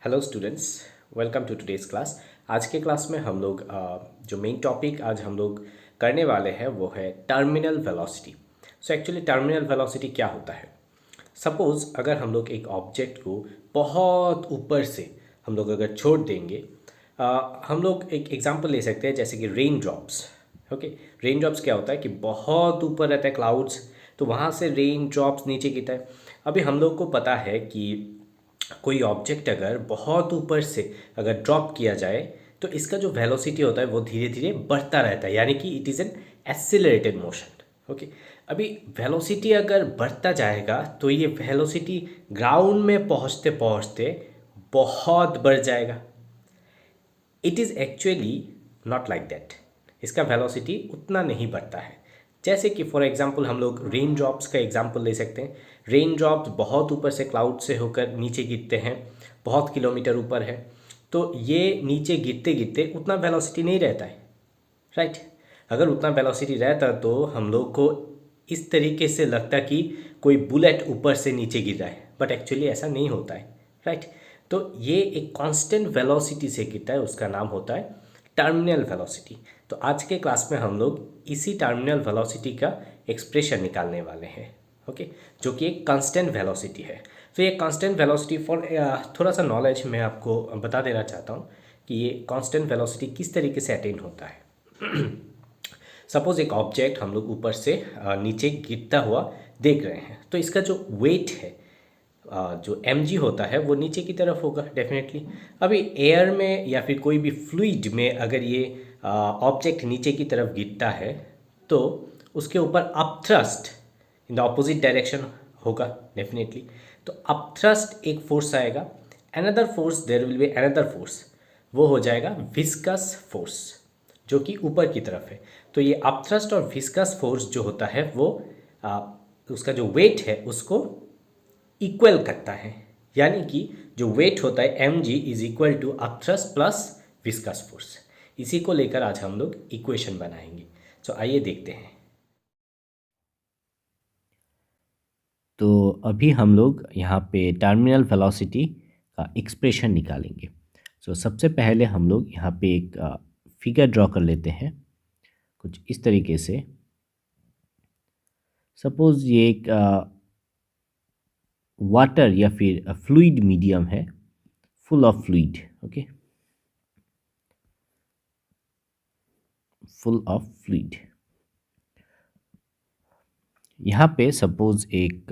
Hello students, welcome to today's class. आज के class में हम लोग जो मेन टॉपिक आज हम लोग करने वाले हैं वो है terminal velocity. So actually terminal velocity क्या होता है? सपोज़ अगर हम लोग एक ऑब्जेक्ट को बहुत ऊपर से हम लोग अगर छोड़ देंगे, हम लोग एक एग्जांपल ले सकते हैं जैसे कि rain drops. Okay, rain drops क्या होता है कि बहुत ऊपर रहता है क्लाउड्स, तो वहाँ से रेन ड्रॉप्स नीचे गिरता है। अभी हम लोग को पता है कि कोई ऑब्जेक्ट अगर बहुत ऊपर से अगर ड्रॉप किया जाए तो इसका जो वेलोसिटी होता है वो धीरे धीरे बढ़ता रहता है, यानी कि it is an accelerated motion. Okay, अभी वेलोसिटी अगर बढ़ता जाएगा तो ये वेलोसिटी ग्राउंड में पहुंचते पहुंचते बहुत बढ़ जाएगा। It is actually not like that. इसका वेलोसिटी उतना नहीं बढ़ता है। जैसे कि फॉर एग्जांपल हम लोग रेन ड्रॉप्स का एग्जांपल ले सकते हैं। रेन ड्रॉप्स बहुत ऊपर से क्लाउड से होकर नीचे गिरते हैं, बहुत किलोमीटर ऊपर है, तो ये नीचे गिरते गिरते उतना वेलोसिटी नहीं रहता है, राइट। अगर उतना वेलोसिटी रहता तो हम लोग को इस तरीके से लगता कि कोई बुलेट ऊपर से नीचे गिर रहा है, बट एक्चुअली ऐसा नहीं होता है, राइट। तो ये एक कांस्टेंट वेलोसिटी से गिरता है, उसका नाम होता है टर्मिनल वेलोसिटी। तो आज के क्लास में हम लोग इसी टर्मिनल वेलोसिटी का एक्सप्रेशन निकालने वाले हैं। ओके, जो कि एक कांस्टेंट वेलोसिटी है। तो ये कांस्टेंट वेलोसिटी फॉर थोड़ा सा नॉलेज मैं आपको बता देना चाहता हूँ कि ये कांस्टेंट वेलोसिटी किस तरीके से अटेन होता है। सपोज एक ऑब्जेक्ट हम लोग ऊपर से नीचे गिरता हुआ देख रहे हैं, तो इसका जो वेट है, जो mg होता है, वो नीचे की तरफ होगा डेफिनेटली। अभी एयर में या फिर कोई भी फ्लूइड में अगर ये ऑब्जेक्ट नीचे की तरफ गिरता है तो उसके ऊपर upthrust in the opposite direction होगा डेफिनेटली। तो अपथ्रस्ट एक फोर्स आएगा, another force, there will be another force, वो हो जाएगा विस्कस फोर्स, जो कि ऊपर की तरफ है। तो ये अपथ्रस्ट और विस्कस फोर्स जो होता है वो उसका जो वेट है उसको इक्वल करता है, यानी कि जो वेट होता है m g is equal to upthrust plus viscous force. इसी को लेकर आज हम लोग इक्वेशन बनाएंगे। तो आइए देखते हैं। तो अभी हम लोग यहाँ पे टर्मिनल वेलोसिटी का एक्सप्रेशन निकालेंगे। सबसे पहले हम लोग यहाँ पे एक फिगर ड्रॉ कर लेते हैं कुछ इस तरीके से। सपोज ये एक वाटर या फिर फ्लूइड मीडियम है, full of fluid. Okay, full of fluid. यहाँ पे सपोज एक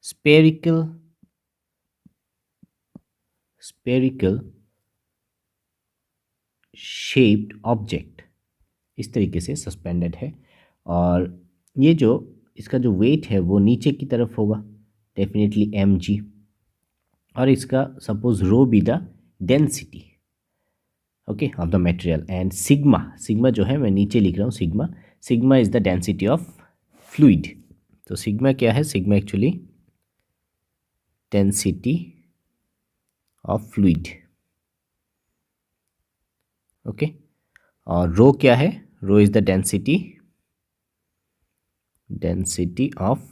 स्पेरिकल शेप्ड ऑब्जेक्ट इस तरीके से सस्पेंडेड है, और ये जो इसका जो वेट है वो नीचे की तरफ होगा डेफिनेटली mg, और इसका suppose rho be the density okay of the material, and sigma जो है मैं नीचे लिख रहा हूँ, sigma is the density of fluid. तो सिग्मा क्या है? Sigma actually density of fluid. Okay, और रो क्या है? Rho is the density of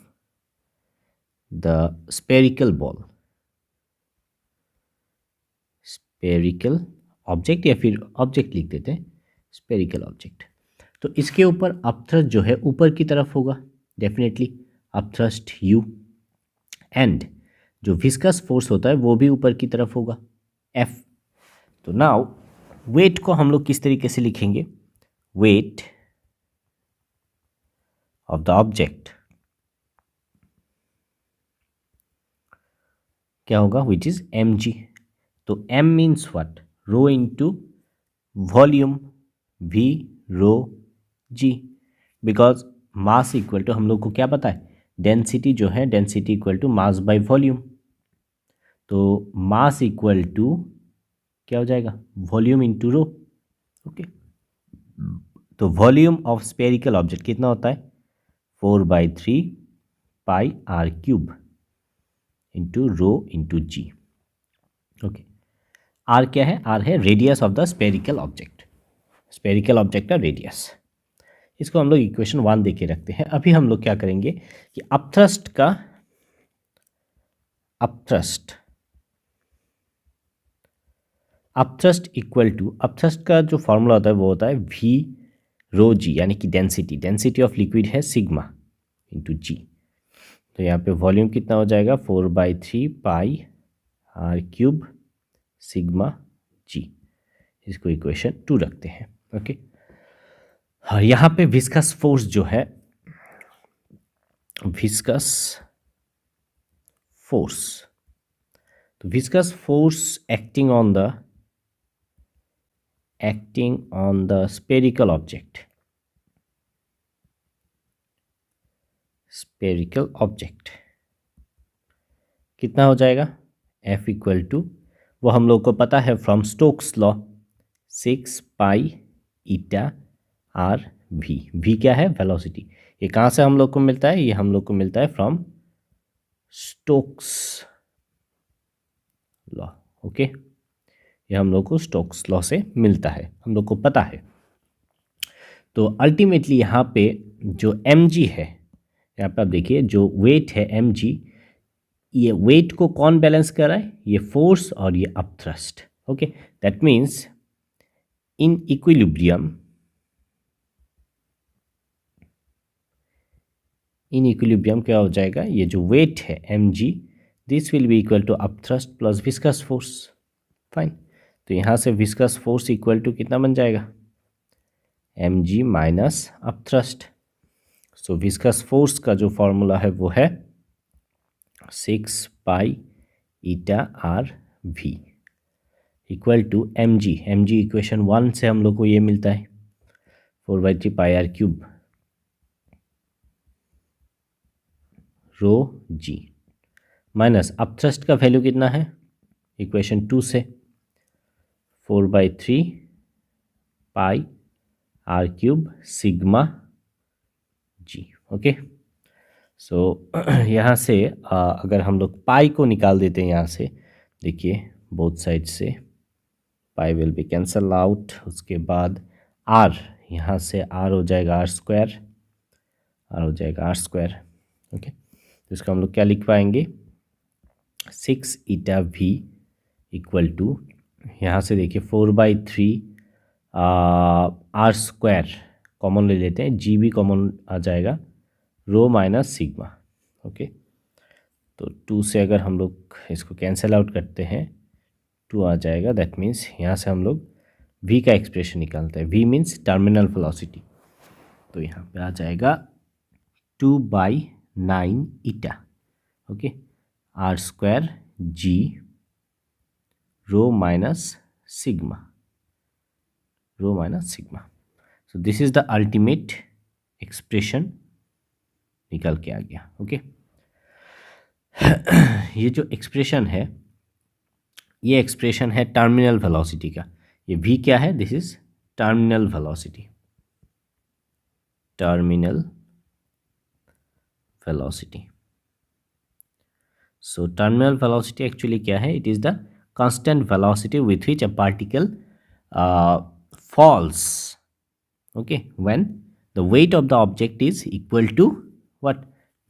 the spherical ball, spherical object, या फिर ऑब्जेक्ट लिख देते हैं स्पेरिकल ऑब्जेक्ट। तो इसके ऊपर अपथ्रस्ट जो है ऊपर की तरफ होगा डेफिनेटली, अपथ्रस्ट u, एंड जो विस्कस फोर्स होता है वो भी ऊपर की तरफ होगा F। तो नाउ वेट को हम लोग किस तरीके से लिखेंगे? वेट ऑफ द ऑब्जेक्ट क्या होगा? Which is mg। तो m means what? Rho into volume, v rho g, because mass equal to, हम लोग को क्या पता है, डेंसिटी जो है, density equal to mass by volume. तो मास इक्वल टू क्या हो जाएगा? Volume into rho. ओके, तो वॉल्यूम ऑफ स्पेरिकल ऑब्जेक्ट कितना होता है? 4/3 pi R cube into rho into g. Okay, R क्या है? आर है radius of the spherical object, spherical object का रेडियस। इसको हम लोग इक्वेशन 1 देके रखते हैं। अभी हम लोग क्या करेंगे कि upthrust upthrust equal to, upthrust का जो फॉर्मूला होता है वो होता है वी रो जी, यानी कि डेंसिटी ऑफ लिक्विड है सिग्मा इंटू जी। तो यहाँ पे वॉल्यूम कितना हो जाएगा 4/3 पाई आर क्यूब सिग्मा जी। इसको इक्वेशन 2 रखते हैं। ओके, और यहाँ पे विस्कस फोर्स जो है, विस्कस फोर्स, तो viscous force acting on the spherical object, कितना हो जाएगा F इक्वल टू, वो हम लोग को पता है from Stokes law, 6 pi eta are v क्या है वेलोसिटी। ये कहाँ से हम लोग को मिलता है, ये हम लोग को मिलता है फ्रॉम स्टोक्स लॉ। ओके, ये हम लोग को स्टोक्स लॉ से मिलता है, हम लोग को पता है। तो अल्टीमेटली यहाँ पे जो mg है, यहाँ पे आप देखिए जो वेट है mg, ये वेट को कौन बैलेंस कर रहा है, ये फोर्स और ये upthrust. Okay, that means in equilibrium क्या हो जाएगा, ये जो वेट है mg, this will be equal to upthrust plus viscous force. Fine, तो यहाँ से विस्कस फोर्स इक्वल टू कितना बन जाएगा, mg minus upthrust. So viscous force का जो फॉर्मूला है वो है 6 pi eta are V equal to mg equation 1 से हम लोग को ये मिलता है 4/3 pi R cube rho g, minus upthrust का वैल्यू कितना है इक्वेशन 2 से 4/3 pi R cube sigma g. Okay, so यहाँ से अगर हम लोग पाई को निकाल देते हैं यहाँ से, देखिए बोथ साइड से पाई विल बी कैंसल आउट, उसके बाद आर, यहाँ से आर हो जाएगा आर स्क्वायर, ओके। तो इसका हम लोग क्या लिख पाएंगे, 6 ईटा वी इक्वल टू, यहाँ से देखिए 4/3 आर स्क्वायर कॉमन ले लेते हैं, जी भी कॉमन आ जाएगा, रो माइनस सिग्मा। ओके, तो 2 से अगर हम लोग इसको कैंसिल आउट करते हैं 2 आ जाएगा, दैट मीन्स यहाँ से हम लोग v का एक्सप्रेशन निकालते हैं, v मीन्स टर्मिनल वेलोसिटी। तो यहाँ पे आ जाएगा 2/9 eta, okay, R square g rho minus sigma, so this is the ultimate expression निकल के आ गया। ओके, ये जो एक्सप्रेशन है, ये एक्सप्रेशन है टर्मिनल वेलोसिटी का। ये v क्या है, this is terminal velocity, so terminal velocity actually क्या है, it is the constant velocity with which a particle falls, okay, when the weight of the object is equal to what,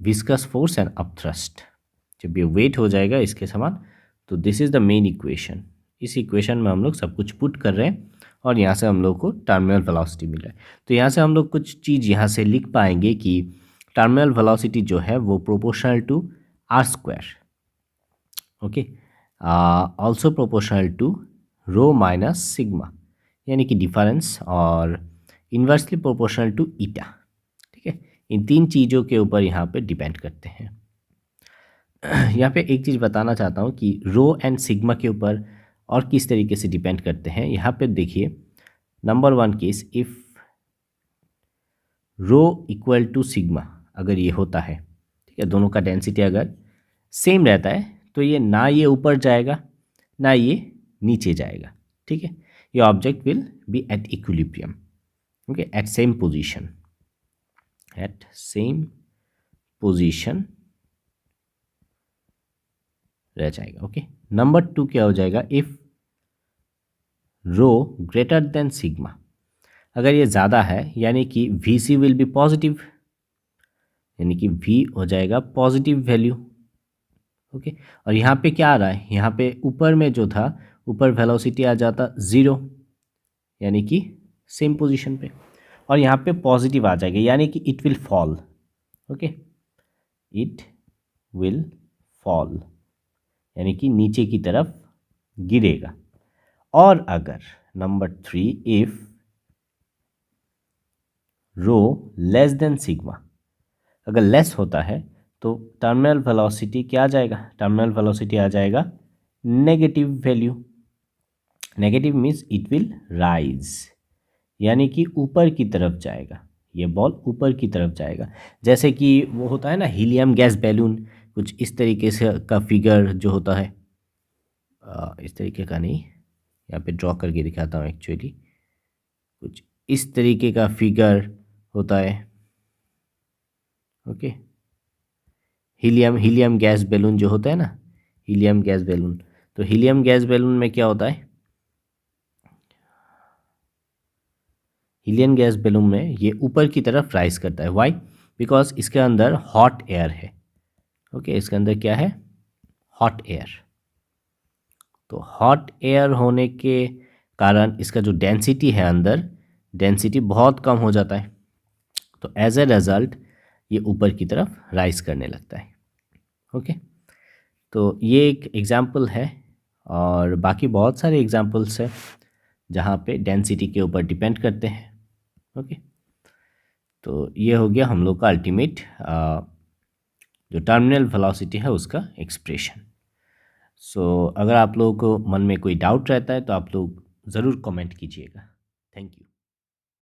viscous force and upthrust। जब ये weight हो जाएगा इसके समान, तो this is the main equation. इस equation में हम लोग सब कुछ पुट कर रहे हैं और यहाँ से हम लोग को टर्मिनल वेलोसिटी मिल रहा है। तो यहाँ से हम लोग कुछ चीज़ यहाँ से लिख पाएंगे कि टर्मिनल वेलोसिटी जो है वो proportional to r square, okay, also proportional to rho minus sigma, यानी कि डिफरेंस, और इन्वर्सली प्रोपोर्शनल टू ईटा। ठीक है, इन 3 चीज़ों के ऊपर यहाँ पे डिपेंड करते हैं। यहाँ पे एक चीज़ बताना चाहता हूँ कि रो एंड सिग्मा के ऊपर और किस तरीके से डिपेंड करते हैं। यहाँ पे देखिए, number 1 case, if rho equal to sigma अगर ये होता है, ठीक है, दोनों का डेंसिटी अगर सेम रहता है, तो ये ना ये ऊपर जाएगा ना ये नीचे जाएगा। ठीक है, ये object will be at equilibrium, okay, at same position रह जाएगा। ओके, नंबर 2 क्या हो जाएगा, if rho greater than sigma, अगर ये ज़्यादा है यानी कि VC विल बी पॉजिटिव, यानी कि V हो जाएगा पॉजिटिव वैल्यू। ओके, और यहाँ पे क्या आ रहा है, यहाँ पे ऊपर में जो था ऊपर वेलोसिटी आ जाता 0, यानी कि सेम पोजीशन पे, और यहाँ पे पॉजिटिव आ जाएगा यानी कि it will fall. Okay, it will fall यानी कि नीचे की तरफ गिरेगा। और अगर नंबर 3, if rho less than sigma, अगर लेस होता है तो टर्मिनल वेलोसिटी क्या आ जाएगा, टर्मिनल वेलोसिटी आ जाएगा negative value. Negative means it will rise, यानी कि ऊपर की तरफ जाएगा, ये बॉल ऊपर की तरफ जाएगा। जैसे कि वो होता है ना हीलियम गैस बैलून, कुछ इस तरीके से का फिगर जो होता है, इस तरीके का नहीं, यहाँ पे ड्रॉ करके दिखाता हूँ। एक्चुअली कुछ इस तरीके का फिगर होता है। ओके, हीलियम गैस बैलून जो होता है ना, हीलियम गैस बैलून, तो हीलियम गैस बैलून में क्या होता है, हीलियम गैस बैलून में ये ऊपर की तरफ राइज करता है। वाई? बिकॉज इसके अंदर हॉट एयर है। ओके, इसके अंदर क्या है, हॉट एयर। तो हॉट एयर होने के कारण इसका जो डेंसिटी है अंदर, डेंसिटी बहुत कम हो जाता है, तो एज ए रिजल्ट ये ऊपर की तरफ राइज करने लगता है। ओके, तो ये एक एग्जाम्पल है, और बाकी बहुत सारे एग्जाम्पल्स हैं जहाँ पे डेंसिटी के ऊपर डिपेंड करते हैं। ओके, तो ये हो गया हम लोग का अल्टीमेट जो टर्मिनल वेलोसिटी है उसका एक्सप्रेशन। सो अगर आप लोगों को मन में कोई डाउट रहता है तो आप लोग ज़रूर कमेंट कीजिएगा। Thank you.